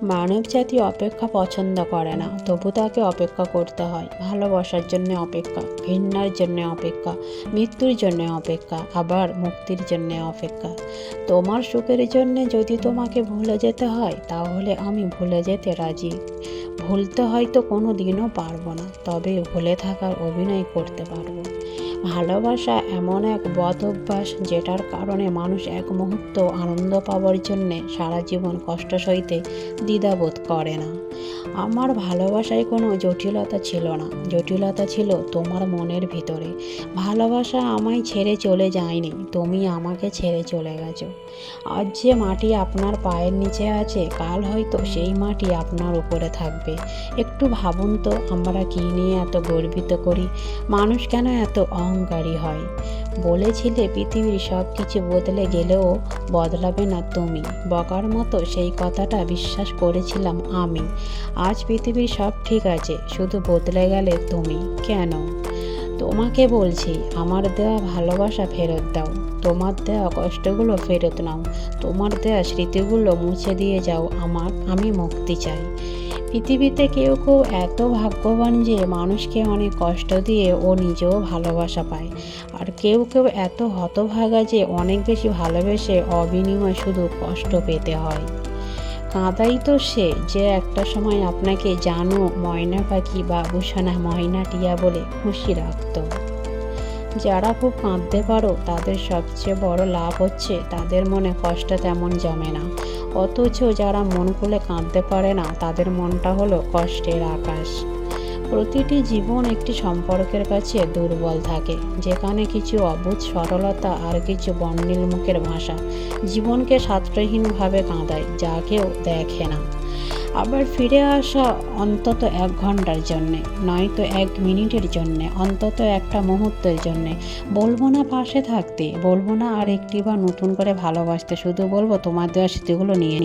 মানবজাতি অপেক্ষা পছন্দ করে না, তবু তাকে অপেক্ষা করতে হয়। ভালোবাসার জন্য অপেক্ষা, ঘৃণার জন্য অপেক্ষা, মৃত্যুর জন্য অপেক্ষা, আবার মুক্তির জন্য অপেক্ষা। তোমার সুখের জন্য যদি তোমাকে ভুলে যেতে হয়, তাহলে আমি ভুলে যেতে রাজি। ভুলতে হয়তো কোনো দিনও পারবো না, তবে ভুলে থাকার অভিনয় করতে পারবো। ভালোবাসা এমন এক বদ অভ্যাস, যেটার কারণে মানুষ এক মুহূর্ত আনন্দ পাওয়ার জন্যে সারা জীবন কষ্ট সইতে দ্বিধাবোধ করে না। আমার ভালোবাসায় কোনো জটিলতা ছিল না, জটিলতা ছিল তোমার মনের ভিতরে। ভালোবাসা আমায় ছেড়ে চলে যায়নি, তুমি আমাকে ছেড়ে চলে গেছো। আজ যে মাটি আপনার পায়ের নিচে আছে, কাল হয়তো সেই মাটি আপনার উপরে থাকবে। একটু ভাবুন তো, আমরা কী নিয়ে এত গর্বিত করি? মানুষ কেন এত অহংকারী হয়? বলেছিলে পৃথিবীর সব কিছু বদলে গেলেও বদলাবে না তুমি। বকার মতো সেই কথাটা বিশ্বাস করেছিলাম আমি। আজ পৃথিবীর সব ঠিক আছে, শুধু বদলে গেলে তুমি। কেন? তোমাকে বলছি, আমার দেওয়া ভালোবাসা ফেরত দাও, তোমার দেওয়া কষ্টগুলো ফেরত নাও, তোমার দেওয়া স্মৃতিগুলো মুছে দিয়ে যাও। আমি মুক্তি চাই। পৃথিবীতে কেউ কেউ এত ভাগ্যবান যে মানুষকে অনেক কষ্ট দিয়ে ও নিজেও ভালোবাসা পায়, আর কেউ কেউ এত হতভাগা যে অনেক বেশি ভালোবেসে অবিনিময় শুধু কষ্ট পেতে হয়। কাঁদাই তো সে, যে একটা সময় আপনাকে জানো ময়না পাখি বা ভূষণা ময়না টিয়া বলে খুশি রাখতো। যারা খুব কাঁদতে পারো, তাদের সবচেয়ে বড় লাভ হচ্ছে তাদের মনে কষ্ট তেমন জমে না। অথচ যারা মন খুলে কাঁদতে পারে না, তাদের মনটা হলো কষ্টের আকাশ। প্রতিটি জীবন একটি সম্পর্কের কাছে দুর্বল থাকে, যেখানে কিছু অবুঝ সরলতা আর কিছু বর্ণিল মুখের ভাষা জীবনকে সাশ্রয়হীনভাবে কাঁদায়, যা কেউ দেখে না। আবার ফিরে আসা অন্তত 1 ঘন্টার জন্যে, নয়তো 1 মিনিটের জন্যে, অন্তত একটা মুহূর্তের জন্যে। বলবো না পাশে থাকতে, বলবো না আর একটিবার নতুন করে ভালোবাসতে, শুধু বলবো তোমার দেওয়া স্মৃতিগুলো নিয়ে